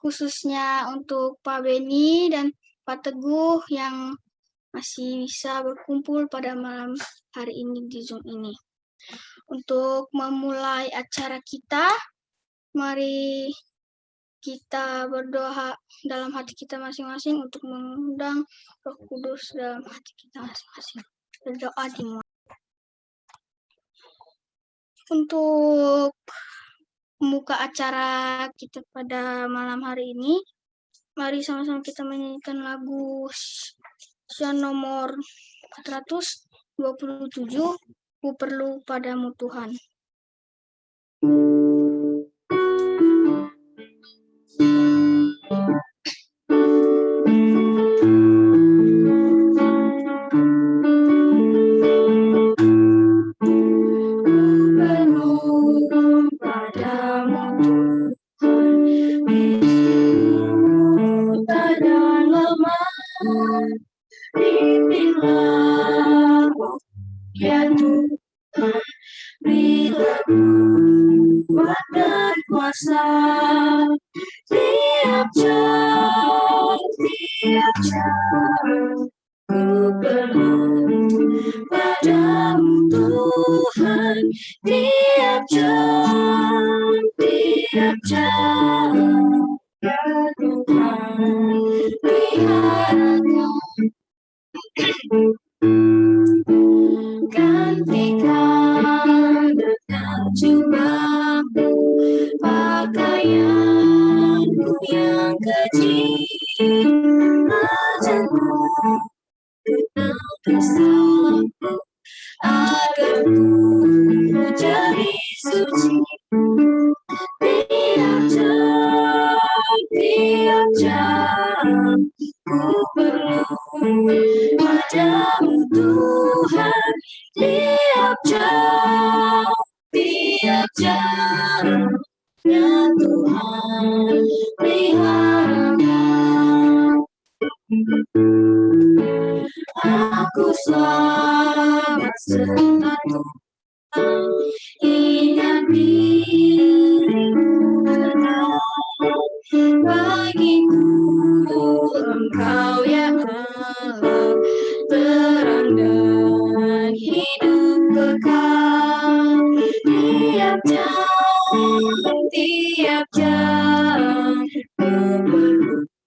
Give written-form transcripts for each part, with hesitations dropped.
Khususnya untuk Pak Beni dan Pak Teguh yang masih bisa berkumpul pada malam hari ini di Zoom ini. Untuk memulai acara kita, mari kita berdoa dalam hati kita masing-masing untuk mengundang Roh Kudus dalam hati kita masing-masing. Berdoa dimulai. Untuk membuka acara kita pada malam hari ini, mari sama-sama kita menyanyikan lagu Syan nomor 427, Ku Perlu Padamu Tuhan. Gantikan dengan jubahmu, pakaianku yang keji, wajahmu kenal kesalahanku, agar ku jadi suci. Tiap jam ku perlu padamu Tuhan, tiap jam ya Tuhan pelihara. Aku selamat serta Tuhan, ingat dirimu tenang. Bagiku Engkau ya Allah, terang dan hidup kekal. Tiap jam ku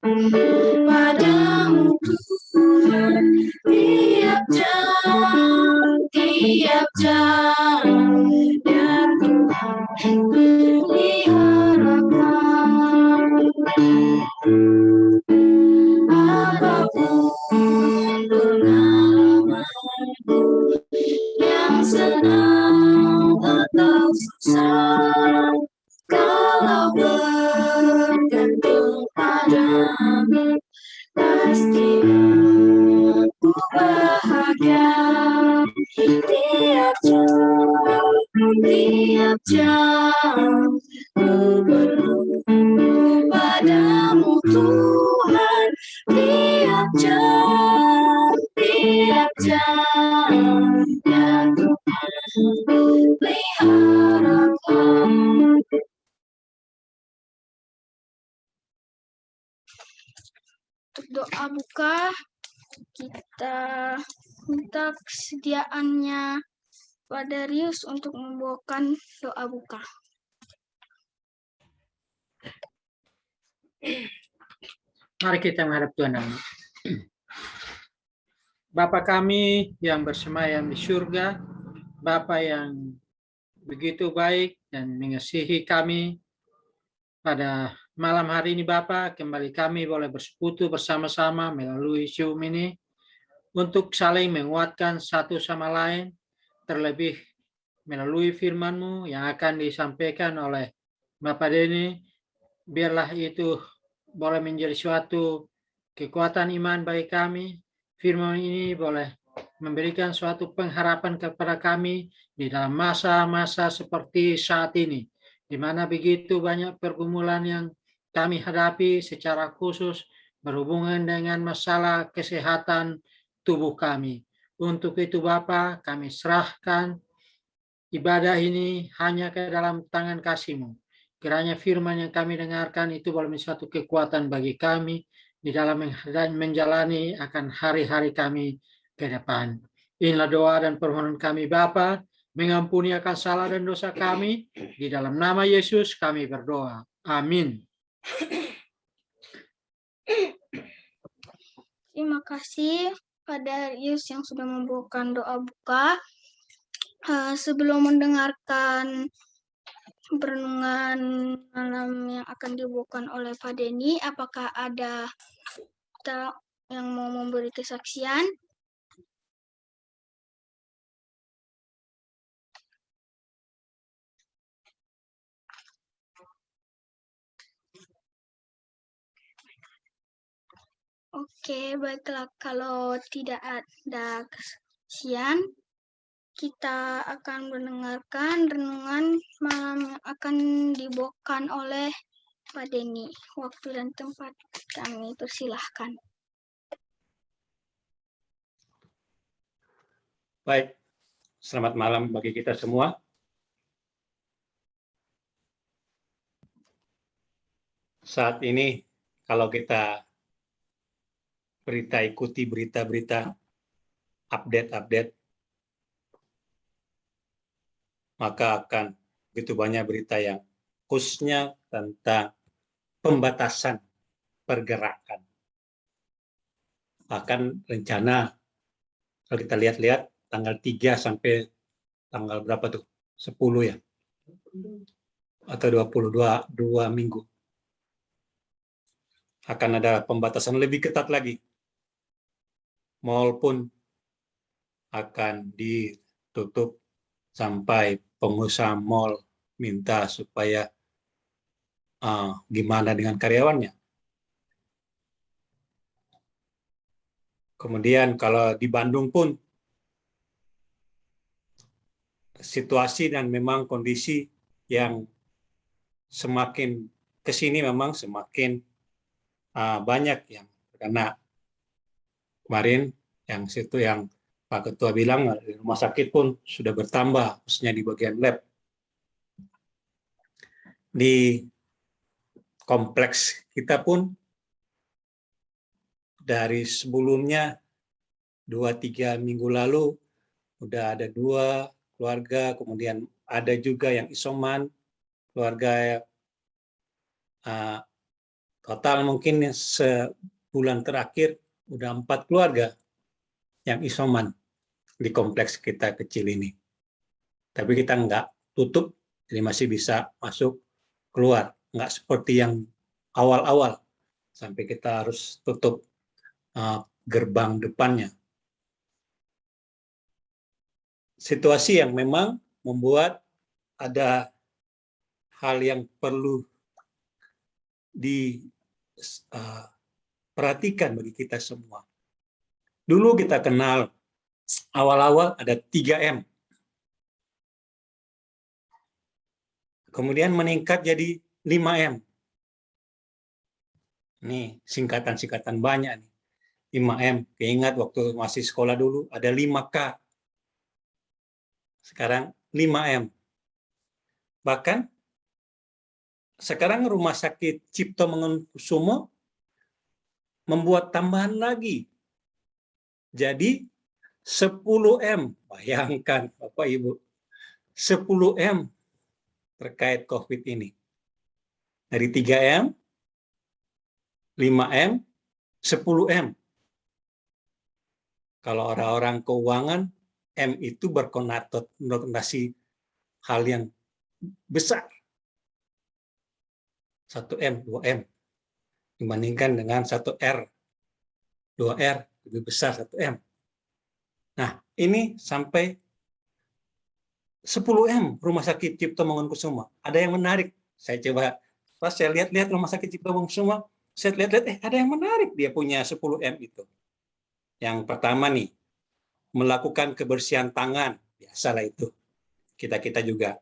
perlu padamu Tuhan, tiap jam ya Tuhan peliharakan. Apapun pengalamanku, yang senang atau susah, kalau bergantung padamu, pasti aku bahagia. Tiap jam ku perlu padamu Tuhan, tiap jam ya Tuhan peliharakan. Untuk doa buka, kita minta kesediaannya Pak Darius untuk membawakan doa buka. Mari kita menghadap Tuhan. Bapa kami yang bersemayam di surga, Bapa yang begitu baik dan mengasihi kami, pada malam hari ini Bapa, kembali kami boleh bersekutu bersama-sama melalui Zoom ini untuk saling menguatkan satu sama lain, terlebih melalui firman-Mu yang akan disampaikan oleh Bapak Deni. Biarlah itu boleh menjadi suatu kekuatan iman bagi kami. Firman ini boleh memberikan suatu pengharapan kepada kami di dalam masa-masa seperti saat ini, di mana begitu banyak pergumulan yang kami hadapi secara khusus berhubungan dengan masalah kesehatan tubuh kami. Untuk itu Bapa, kami serahkan ibadah ini hanya ke dalam tangan kasih-Mu. Kiranya firman yang kami dengarkan itu boleh menjadi suatu kekuatan bagi kami di dalam menjalani akan hari-hari kami ke depan. Inilah doa dan permohonan kami Bapa, mengampuni akan salah dan dosa kami. Di dalam nama Yesus kami berdoa. Amin. Terima kasih pada Darius yang sudah membawakan doa buka. Sebelum mendengarkan perenungan malam yang akan dibawakan oleh Pak Denny, apakah ada yang mau memberi kesaksian? Oke, baiklah. Kalau tidak ada kesaksian, kita akan mendengarkan renungan malam yang akan dibawakan oleh Pak Denny. Waktu dan tempat kami persilahkan. Baik, selamat malam bagi kita semua. Saat ini kalau kita ikuti berita-berita, update, maka akan begitu banyak berita yang khususnya tentang pembatasan pergerakan. Bahkan rencana, kalau kita lihat-lihat, tanggal 3 sampai tanggal berapa tuh? 10 ya? Atau 22 minggu. Akan ada pembatasan lebih ketat lagi. Mall pun akan ditutup sampai pengusaha mall minta supaya gimana dengan karyawannya. Kemudian kalau di Bandung pun situasi dan memang kondisi yang semakin kesini memang semakin banyak yang terkena. Kemarin yang Pak Ketua bilang di rumah sakit pun sudah bertambah, khususnya di bagian lab. Di kompleks kita pun dari sebelumnya 2-3 minggu lalu udah ada 2 keluarga, kemudian ada juga yang isoman, keluarga total mungkin sebulan terakhir udah 4 keluarga yang isoman di kompleks kita kecil ini. Tapi kita nggak tutup, jadi masih bisa masuk keluar. Nggak seperti yang awal-awal, sampai kita harus tutup gerbang depannya. Situasi yang memang membuat ada hal yang perlu diperhatikan bagi kita semua. Dulu kita kenal awal-awal ada 3M. Kemudian meningkat jadi 5M. Nih, singkatan-singkatan banyak nih. 5M, keingat waktu masih sekolah dulu ada 5K. Sekarang 5M. Bahkan sekarang Rumah Sakit Cipto Mangunkusumo membuat tambahan lagi. Jadi 10M, bayangkan Bapak Ibu, 10M terkait COVID ini. Dari 3M, 5M, 10M. Kalau orang-orang keuangan, M itu berkonotasi hal yang besar. 1M, 2M. Dibandingkan dengan 1R, 2R, lebih besar 1M. Nah, ini sampai 10M Rumah Sakit Cipto Mangunkusumo. Ada yang menarik. Saya coba, pas saya lihat-lihat Rumah Sakit Cipto Mangunkusumo, saya lihat-lihat, ada yang menarik dia punya 10M itu. Yang pertama nih, melakukan kebersihan tangan. Biasalah itu. Kita-kita juga.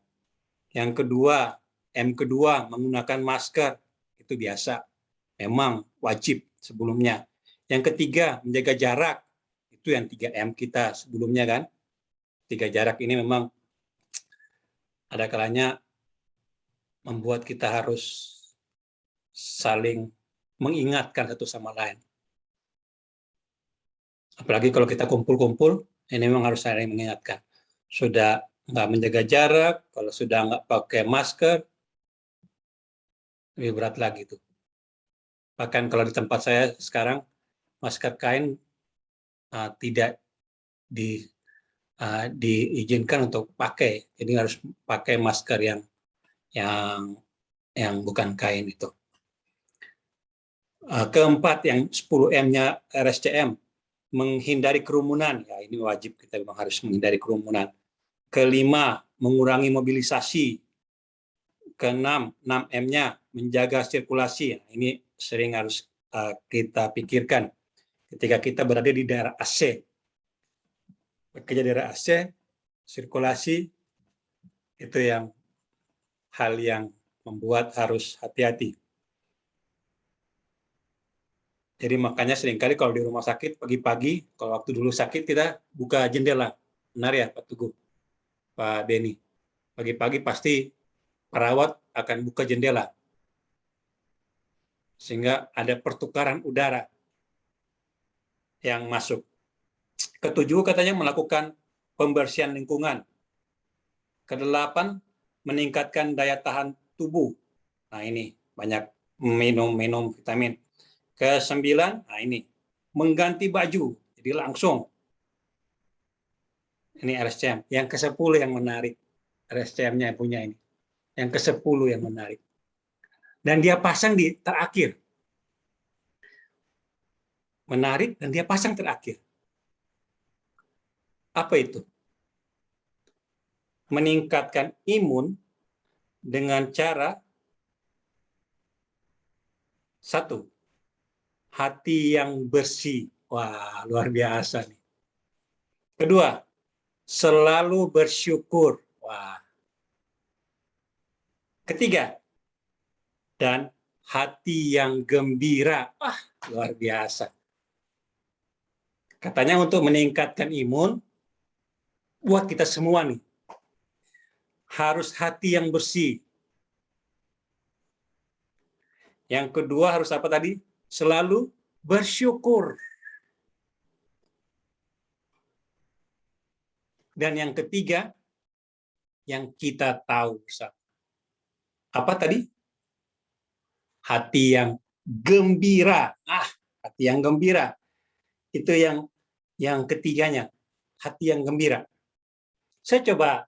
Yang kedua, M kedua, menggunakan masker. Itu biasa. Memang wajib sebelumnya. Yang ketiga, menjaga jarak. Itu yang 3M kita sebelumnya kan. 3 jarak ini memang ada kalanya membuat kita harus saling mengingatkan satu sama lain. Apalagi kalau kita kumpul-kumpul, ini memang harus saling mengingatkan. Sudah nggak menjaga jarak, kalau sudah nggak pakai masker, lebih berat lagi tuh. Bahkan kalau di tempat saya sekarang, masker kain tidak diizinkan untuk pakai, jadi harus pakai masker yang bukan kain itu. Keempat, yang 10M-nya RSCM, menghindari kerumunan. Ya, ini wajib, kita memang harus menghindari kerumunan. Kelima, mengurangi mobilisasi. Keenam, 6M-nya menjaga sirkulasi. Ini sering harus kita pikirkan ketika kita berada di daerah AC. Bekerja di daerah AC, sirkulasi itu hal yang membuat harus hati-hati. Jadi makanya seringkali kalau di rumah sakit pagi-pagi, kalau waktu dulu sakit kita buka jendela. Benar ya Pak Tugu, Pak Beni? Pagi-pagi pasti perawat akan buka jendela. Sehingga ada pertukaran udara yang masuk. Ketujuh katanya melakukan pembersihan lingkungan. Kedelapan, meningkatkan daya tahan tubuh. Nah ini, banyak minum vitamin. Kesembilan, nah ini, mengganti baju. Jadi langsung. Ini RSCM. Yang ke-10 yang menarik. RSCM-nya punya ini. Yang ke-10 yang menarik. Dan dia pasang di terakhir. Menarik dan dia pasang terakhir. Apa itu? Meningkatkan imun dengan cara satu, hati yang bersih. Wah, luar biasa nih. Kedua, selalu bersyukur. Wah. Ketiga, dan hati yang gembira. Wah, luar biasa. Katanya untuk meningkatkan imun, buat kita semua nih, harus hati yang bersih. Yang kedua harus apa tadi? Selalu bersyukur. Dan yang ketiga, yang kita tahu bersama. Apa tadi? Hati yang gembira. Hati yang gembira. Itu yang ketiganya. Hati yang gembira. Saya coba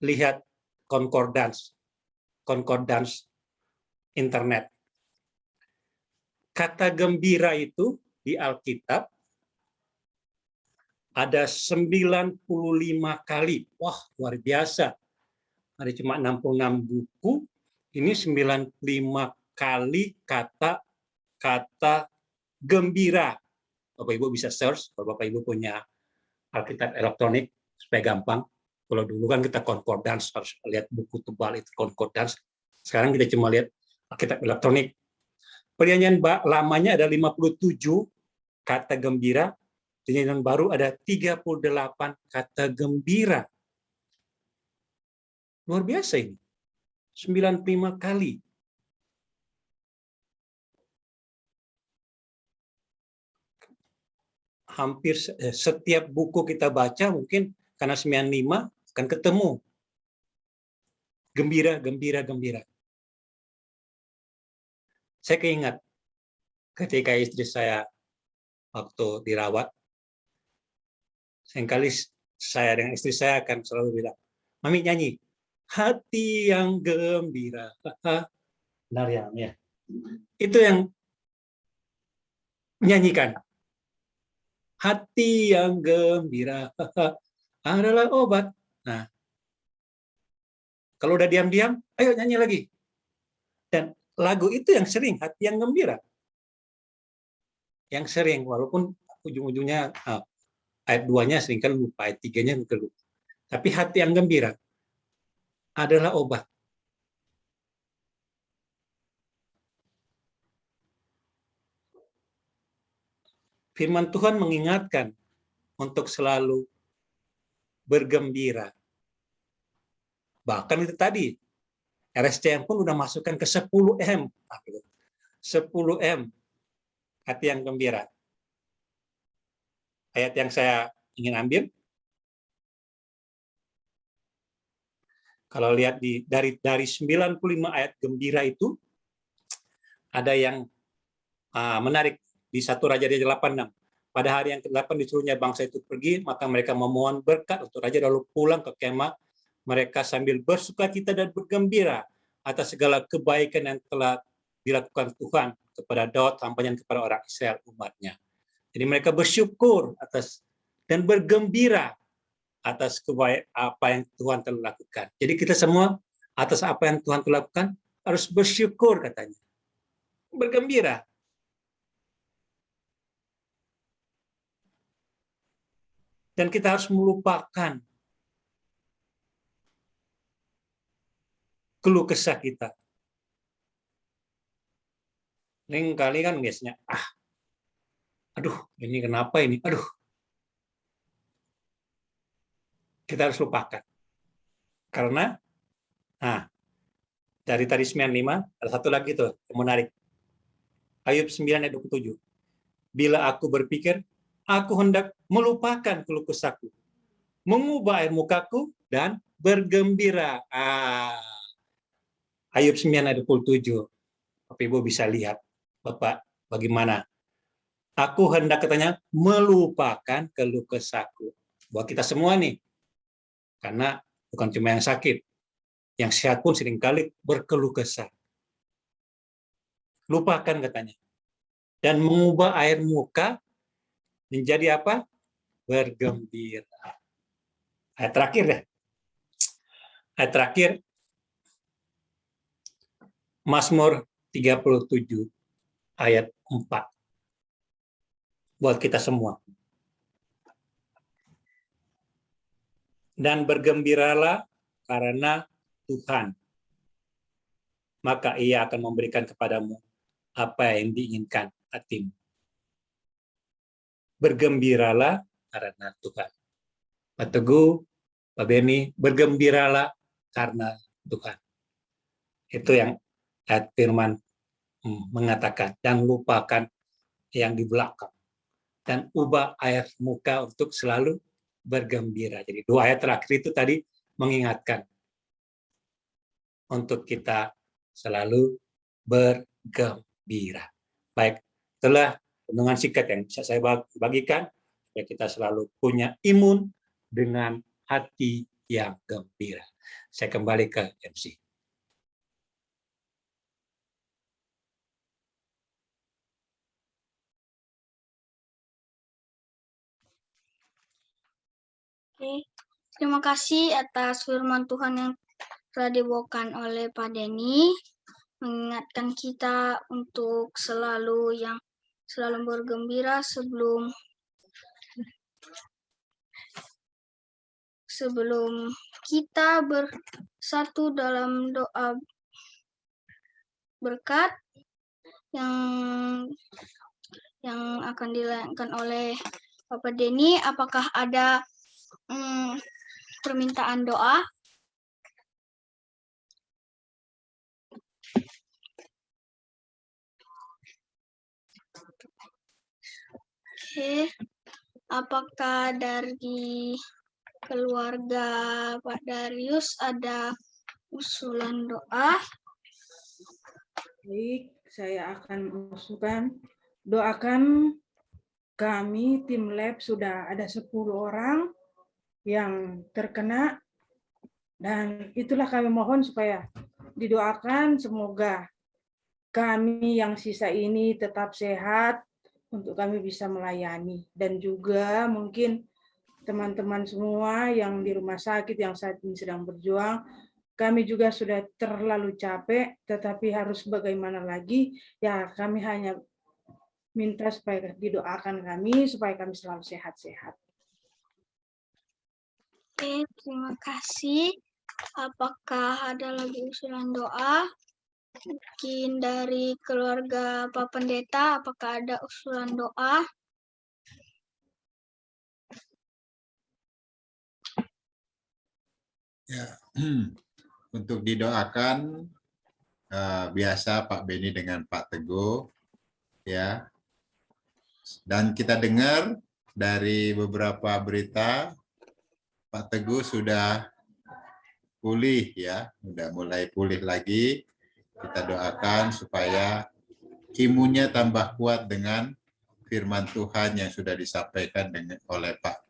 lihat concordance internet. Kata gembira itu di Alkitab ada 95 kali. Wah, luar biasa. Ada cuma 66 buku, ini 95 kali kata gembira. Bapak Ibu bisa search, kalau Bapak Ibu punya Alkitab elektronik supaya gampang. Kalau dulu kan kita concordance, harus lihat buku tebal itu concordance. Sekarang kita cuma lihat Alkitab elektronik. Perjanjian lamanya ada 57 kata gembira, perjanjian baru ada 38 kata gembira. Luar biasa ini. 95 kali. Hampir setiap buku kita baca mungkin karena 95 akan ketemu. Gembira, gembira, gembira. Saya keingat ketika istri saya waktu dirawat, seringkali saya dengan istri saya akan selalu bilang, Mami nyanyi, hati yang gembira. Benar ya? Itu yang menyanyikan. Hati yang gembira adalah obat. Nah, kalau udah diam-diam, ayo nyanyi lagi. Dan lagu itu yang sering, hati yang gembira. Yang sering, walaupun ujung-ujungnya ayat 2-nya seringkali lupa, ayat 3-nya lupa. Tapi hati yang gembira adalah obat. Firman Tuhan mengingatkan untuk selalu bergembira. Bahkan itu tadi, RSCM pun udah masukkan ke 10M. 10M, hati yang gembira. Ayat yang saya ingin ambil, kalau lihat dari 95 ayat gembira itu, ada yang menarik di 1 Raja-Raja 86. Pada hari yang ke-8 disuruhnya bangsa itu pergi, maka mereka memohon berkat untuk raja lalu pulang ke kemah mereka sambil bersukacita dan bergembira atas segala kebaikan yang telah dilakukan Tuhan kepada Daud, hamba-Nya, kepada orang Israel, umat-Nya. Jadi mereka bersyukur atas dan bergembira atas apa yang Tuhan telah lakukan. Jadi kita semua atas apa yang Tuhan telah lakukan harus bersyukur katanya. Bergembira. Dan kita harus melupakan keluh kesah kita. Lain kali kan biasanya, aduh, ini kenapa ini? Aduh. Kita harus lupakan. Karena, dari tadi 95, ada satu lagi tuh yang menarik. Ayub 9 ayat 27. Bila aku berpikir, aku hendak melupakan keluh kesahku, mengubah air mukaku, dan bergembira. Ayub 9 ayat 27. Bapak Ibu bisa lihat, Bapak, bagaimana. Aku hendak katanya melupakan keluh kesahku. Buat kita semua nih. Karena bukan cuma yang sakit. Yang sehat pun seringkali berkeluh kesah. Lupakan katanya. Dan mengubah air muka menjadi apa? Bergembira. Ayat terakhir deh. Ayat terakhir, Mazmur 37 ayat 4. Buat kita semua. Dan bergembiralah karena Tuhan, maka Ia akan memberikan kepadamu apa yang diinginkan hatimu. Bergembiralah karena Tuhan. Pak Teguh, Pak Beni, bergembiralah karena Tuhan. Itu yang ayat firman mengatakan, dan lupakan yang di belakang. Dan ubah air muka untuk selalu bergembira. Jadi 2 ayat terakhir itu tadi mengingatkan untuk kita selalu bergembira. Baik, setelah renungan singkat yang bisa saya bagikan, supaya kita selalu punya imun dengan hati yang gembira. Saya kembali ke MC. Oke, terima kasih atas firman Tuhan yang telah dibawakan oleh Pak Denny, mengingatkan kita untuk selalu bergembira sebelum kita bersatu dalam doa berkat yang akan dilakukan oleh Bapak Denny. Apakah ada permintaan doa? Oke, apakah dari keluarga Pak Darius ada usulan doa? Baik, saya akan mengusulkan, doakan kami tim lab sudah ada 10 orang yang terkena, dan itulah kami mohon supaya didoakan semoga kami yang sisa ini tetap sehat untuk kami bisa melayani, dan juga mungkin teman-teman semua yang di rumah sakit yang saat ini sedang berjuang. Kami juga sudah terlalu capek, tetapi harus bagaimana lagi, ya kami hanya minta supaya didoakan kami, supaya kami selalu sehat-sehat. Oke, terima kasih. Apakah ada lagi usulan doa? Mungkin dari keluarga Pak Pendeta, apakah ada usulan doa? Ya, untuk didoakan biasa Pak Beni dengan Pak Teguh, ya. Dan kita dengar dari beberapa berita Pak Teguh sudah pulih, ya, sudah mulai pulih lagi. Kita doakan supaya imunnya tambah kuat dengan firman Tuhan yang sudah disampaikan oleh Pak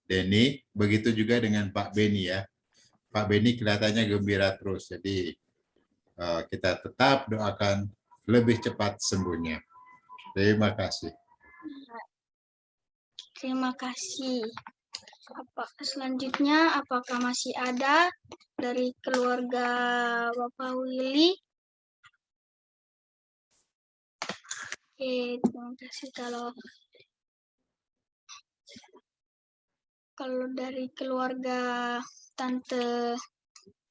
Denny. Begitu juga dengan Pak Beni, ya. Pak Beni kelihatannya gembira terus, jadi kita tetap doakan lebih cepat sembuhnya. Terima kasih. Terima kasih. Selanjutnya, apakah masih ada dari keluarga Bapak Willy? Oke, terima kasih. Kalau dari keluarga Tante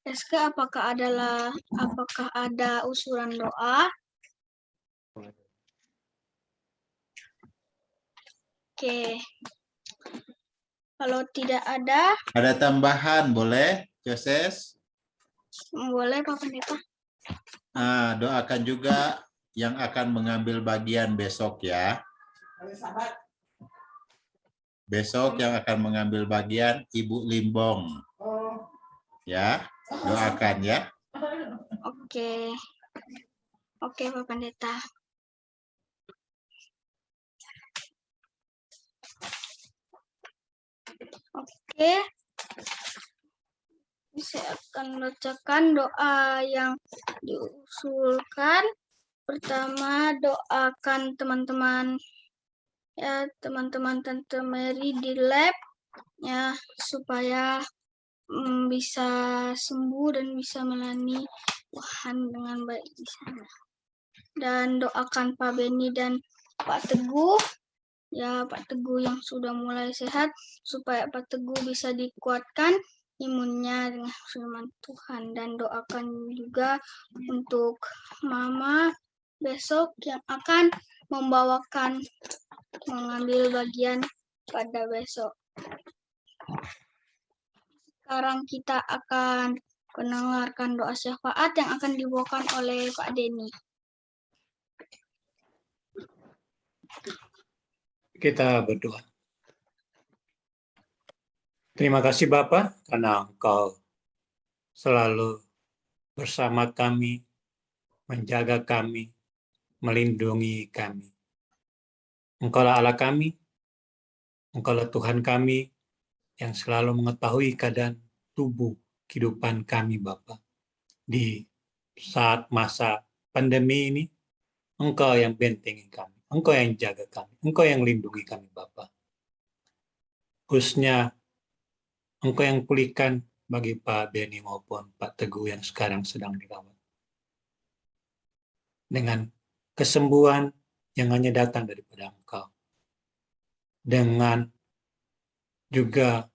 Eska, apakah ada usulan doa? Oke. Kalau tidak ada, Ada tambahan, boleh, Joses? boleh Pak Pendeta. Doakan juga yang akan mengambil bagian besok, ya. Besok yang akan mengambil bagian Ibu Limbong. Ya, doakan, ya. Oke. Oke, Pak Pendeta. Oke. Saya akan bacakan doa yang diusulkan. Pertama, doakan teman-teman Tante Mary di lab ya, supaya bisa sembuh dan bisa melayani Tuhan dengan baik di sana. Dan doakan Pak Beni dan Pak Teguh, ya, Pak Teguh yang sudah mulai sehat, supaya Pak Teguh bisa dikuatkan imunnya dengan firman Tuhan. Dan doakan juga untuk Mama besok yang akan mengambil bagian pada besok. Sekarang kita akan mendengarkan doa syafaat yang akan dibawakan oleh Pak Denny. Kita berdoa. Terima kasih Bapa karena Engkau selalu bersama kami, menjaga kami, melindungi kami. Engkaulah Allah kami, Engkaulah Tuhan kami yang selalu mengetahui keadaan tubuh kehidupan kami Bapa. Di saat masa pandemi ini, Engkau yang bentengi kami, Engkau yang jaga kami, Engkau yang lindungi kami Bapa. Khususnya Engkau yang pulihkan bagi Pak Beni maupun Pak Teguh yang sekarang sedang dirawat. Dengan kesembuhan yang hanya datang daripada Engkau. Dengan juga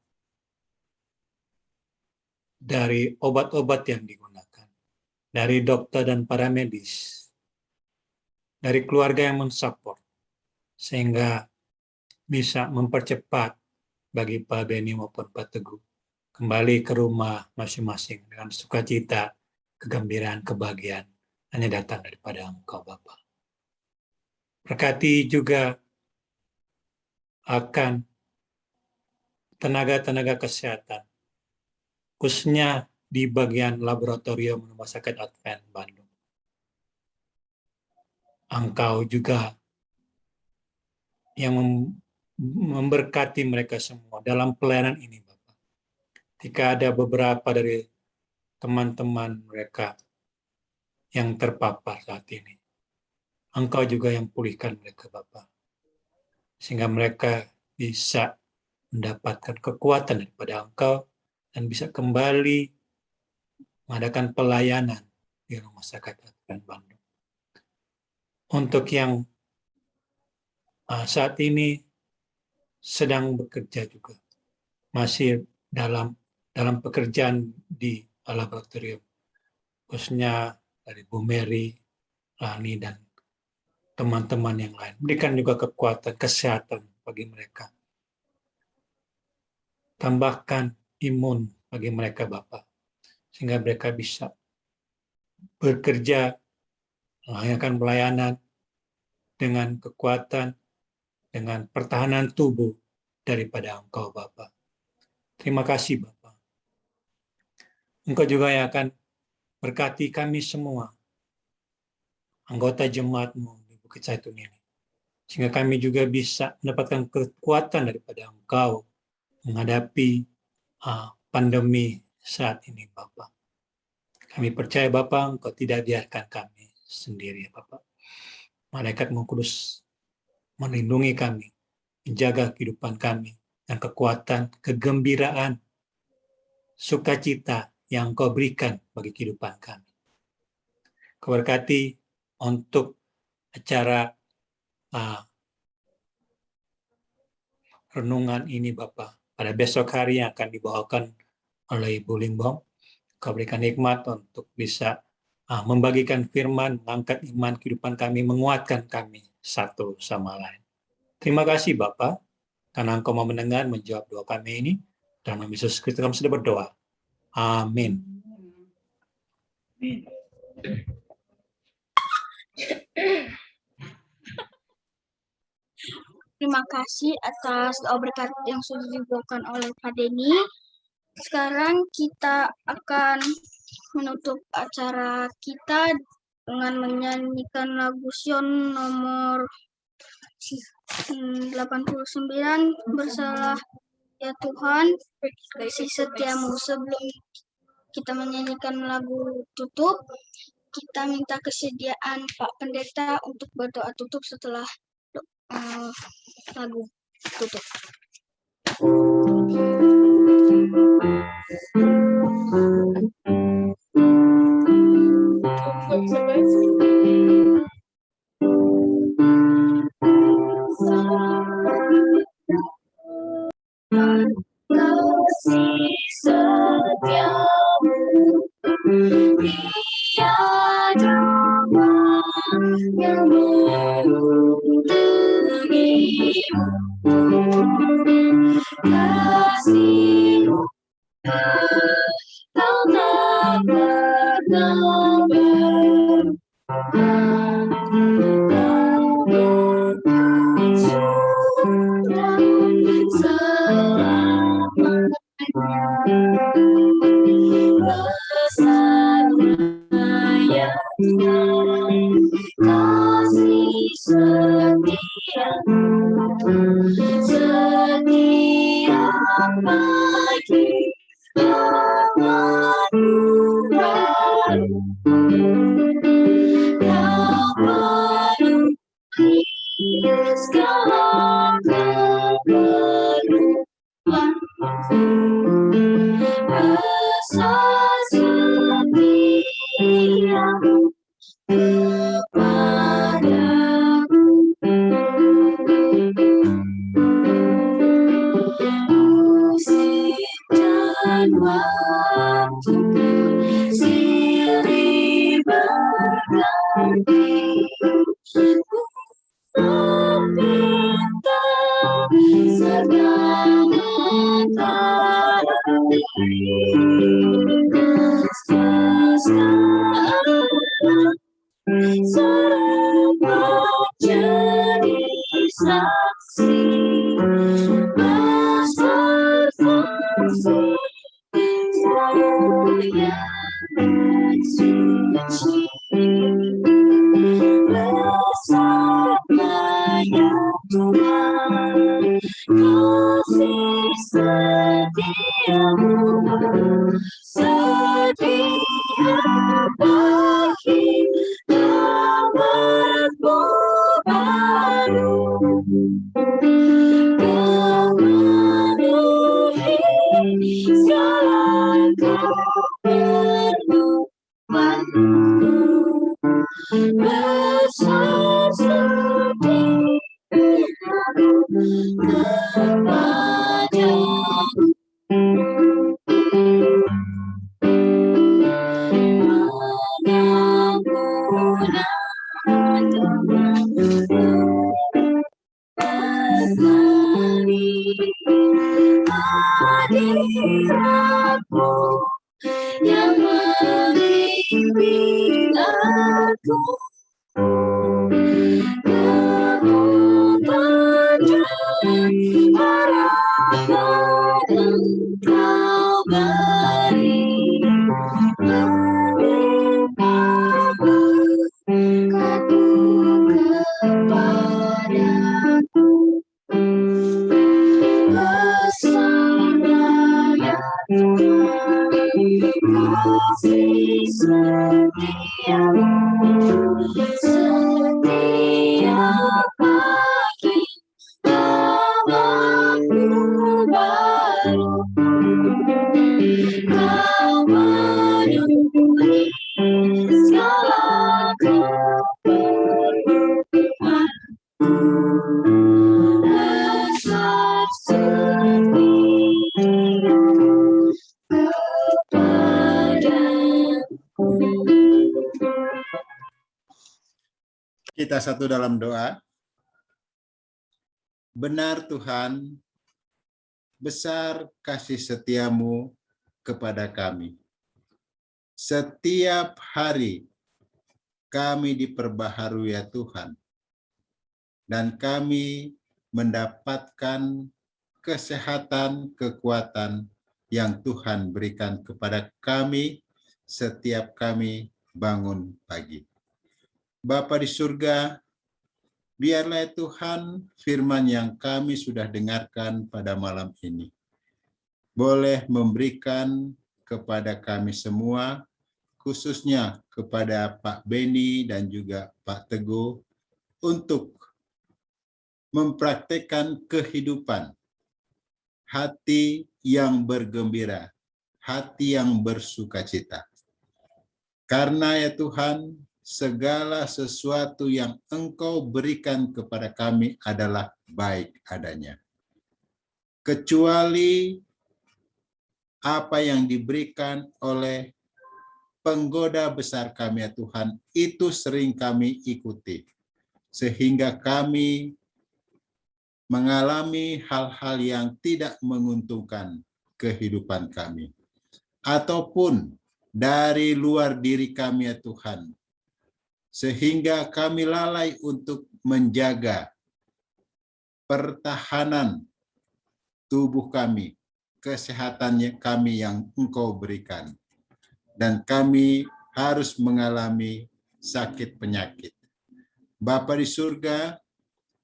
dari obat-obat yang digunakan. Dari dokter dan para medis. Dari keluarga yang mensupport. Sehingga bisa mempercepat bagi Pak Beni maupun Pak Teguh kembali ke rumah masing-masing dengan sukacita, kegembiraan, kebahagiaan hanya datang daripada Engkau Bapa. Berkati juga akan tenaga-tenaga kesehatan, khususnya di bagian laboratorium Rumah Sakit Advent Bandung. Engkau juga yang memberkati mereka semua dalam pelayanan ini Bapak. Jika ada beberapa dari teman-teman mereka yang terpapar saat ini, Engkau juga yang pulihkan mereka Bapak. Sehingga mereka bisa mendapatkan kekuatan daripada Engkau dan bisa kembali mengadakan pelayanan di Rumah Sakit Advent Bandung. Untuk yang saat ini sedang bekerja juga, masih dalam pekerjaan di laboratorium, khususnya dari Bu Mary, Lani, dan teman-teman yang lain. Berikan juga kekuatan, kesehatan bagi mereka. Tambahkan imun bagi mereka Bapa, sehingga mereka bisa bekerja, melakukan pelayanan dengan kekuatan, dengan pertahanan tubuh daripada Engkau Bapa. Terima kasih Bapa. Engkau juga yang akan berkati kami semua, anggota jemaat-Mu di Bukit Zaitun ini, sehingga kami juga bisa mendapatkan kekuatan daripada Engkau menghadapi pandemi saat ini Bapa. Kami percaya Bapa, Engkau tidak biarkan kami sendiri Bapa. Malaikat-Mu Kudus melindungi kami, menjaga kehidupan kami, dan kekuatan, kegembiraan, sukacita yang Engkau berikan bagi kehidupan kami. Kau berkati untuk acara renungan ini Bapa, pada besok hari yang akan dibawakan oleh Ibu Limbong. Kau berikan hikmat untuk bisa membagikan firman, mengangkat iman kehidupan kami, menguatkan kami satu sama lain. Terima kasih Bapa, karena Engkau mau mendengar, menjawab doa kami ini. Dalam nama Yesus Kristus kami sudah berdoa. Amin. Terima kasih atas doa berkat yang sudah dibawakan oleh Pak Denny. Sekarang kita akan menutup acara kita dengan menyanyikan lagu Sion nomor 89, Bersalah ya Tuhan, kasih setiamu. Sebelum kita menyanyikan lagu tutup, kita minta kesediaan Pak Pendeta untuk berdoa tutup setelah lagu tutup. Kasih setiamu tiada yang menguntungimu. Kasih-Mu Kau tak pernah berubah. Kasih setiamu setiap pagi anugerah baru. Kau penuhi segala keperluanku. Besar setiamu kepadaku. Musim dan waktu silih berganti, meminta segala kasih. Serempak jadi saksi, bersaksi mulia dan suci. Bersabda ya Tuhan, kasih setiamu setiap pagi awalmu baru. Kau memenuhi segala keperluanku. Besar setiamu kepadaku. Mengampunkan hadiratmu yang membimbing aku kemudian harapan Engkau beri berkatmu kepadaku besarnya kasih setiamu setiap pagi namamu baru kau memenuhi segala keperluan besar setiamu kepadaku. Kita satu dalam doa. Benar Tuhan, besar kasih setiamu kepada kami. Setiap hari kami diperbaharui ya Tuhan. Dan kami mendapatkan kesehatan, kekuatan yang Tuhan berikan kepada kami setiap kami bangun pagi. Bapa di surga, biarlah Tuhan firman yang kami sudah dengarkan pada malam ini boleh memberikan kepada kami semua, khususnya kepada Pak Beni dan juga Pak Teguh, untuk mempraktekkan kehidupan hati yang bergembira, hati yang bersukacita. Karena ya Tuhan, segala sesuatu yang Engkau berikan kepada kami adalah baik adanya. Kecuali apa yang diberikan oleh penggoda besar kami ya Tuhan, itu sering kami ikuti. Sehingga kami mengalami hal-hal yang tidak menguntungkan kehidupan kami. Ataupun dari luar diri kami ya Tuhan. Sehingga kami lalai untuk menjaga pertahanan tubuh kami, kesehatannya kami yang Engkau berikan. Dan kami harus mengalami sakit penyakit. Bapa di surga,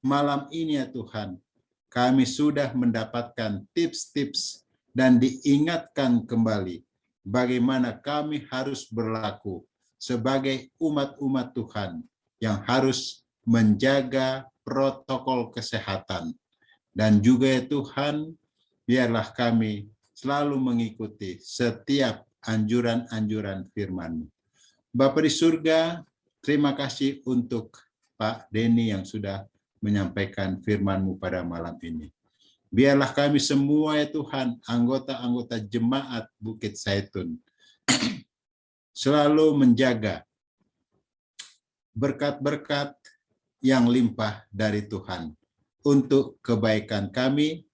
malam ini ya Tuhan, kami sudah mendapatkan tips-tips dan diingatkan kembali bagaimana kami harus berlaku sebagai umat-umat Tuhan yang harus menjaga protokol kesehatan. Dan juga ya Tuhan, biarlah kami selalu mengikuti setiap anjuran-anjuran firman-Mu. Bapa di surga, terima kasih untuk Pak Denny yang sudah menyampaikan firman-Mu pada malam ini. Biarlah kami semua ya Tuhan, anggota-anggota jemaat Bukit Zaitun, selalu menjaga berkat-berkat yang limpah dari Tuhan untuk kebaikan kami,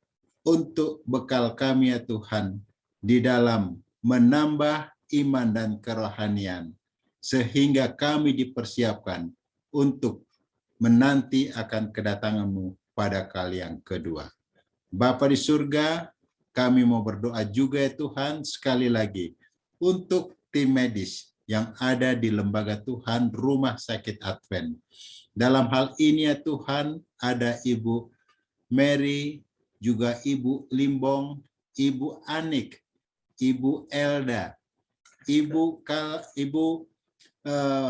untuk bekal kami ya Tuhan, di dalam menambah iman dan kerohanian, sehingga kami dipersiapkan untuk menanti akan kedatangan-Mu pada kali yang kedua. Bapa di surga, kami mau berdoa juga ya Tuhan sekali lagi untuk tim medis yang ada di Lembaga Tuhan Rumah Sakit Advent. Dalam hal ini ya Tuhan, ada Ibu Mary, juga Ibu Limbong, Ibu Anik, Ibu Elda, Ibu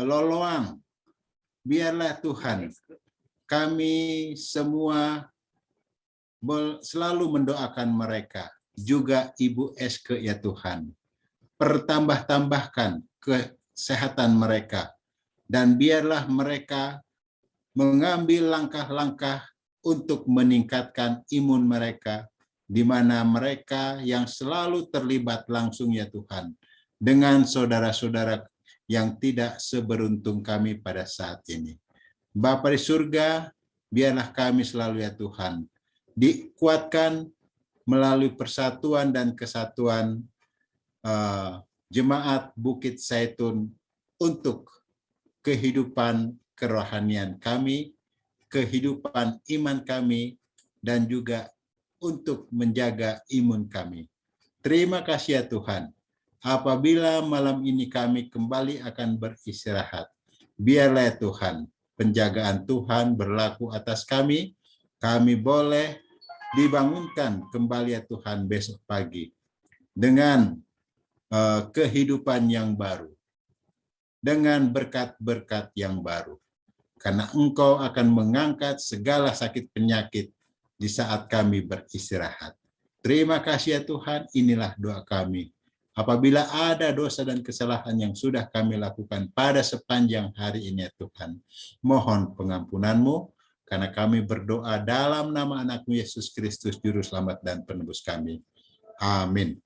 Loloang. Biarlah Tuhan, kami semua selalu mendoakan mereka. Juga Ibu Eske ya Tuhan. Pertambah-tambahkan kesehatan mereka. Dan biarlah mereka mengambil langkah-langkah untuk meningkatkan imun mereka, di mana mereka yang selalu terlibat langsung ya Tuhan, dengan saudara-saudara yang tidak seberuntung kami pada saat ini. Bapa di surga, biarlah kami selalu ya Tuhan, dikuatkan melalui persatuan dan kesatuan Jemaat Bukit Zaitun untuk kehidupan kerohanian kami, kehidupan iman kami, dan juga untuk menjaga imun kami. Terima kasih ya Tuhan. Apabila malam ini kami kembali akan beristirahat, biarlah ya Tuhan, penjagaan Tuhan berlaku atas kami. Kami boleh dibangunkan kembali ya Tuhan besok pagi dengan kehidupan yang baru, dengan berkat-berkat yang baru. Karena Engkau akan mengangkat segala sakit penyakit di saat kami beristirahat. Terima kasih ya Tuhan, inilah doa kami. Apabila ada dosa dan kesalahan yang sudah kami lakukan pada sepanjang hari ini ya Tuhan, mohon pengampunan-Mu, karena kami berdoa dalam nama anak-Mu Yesus Kristus, Juru Selamat dan Penebus kami. Amin.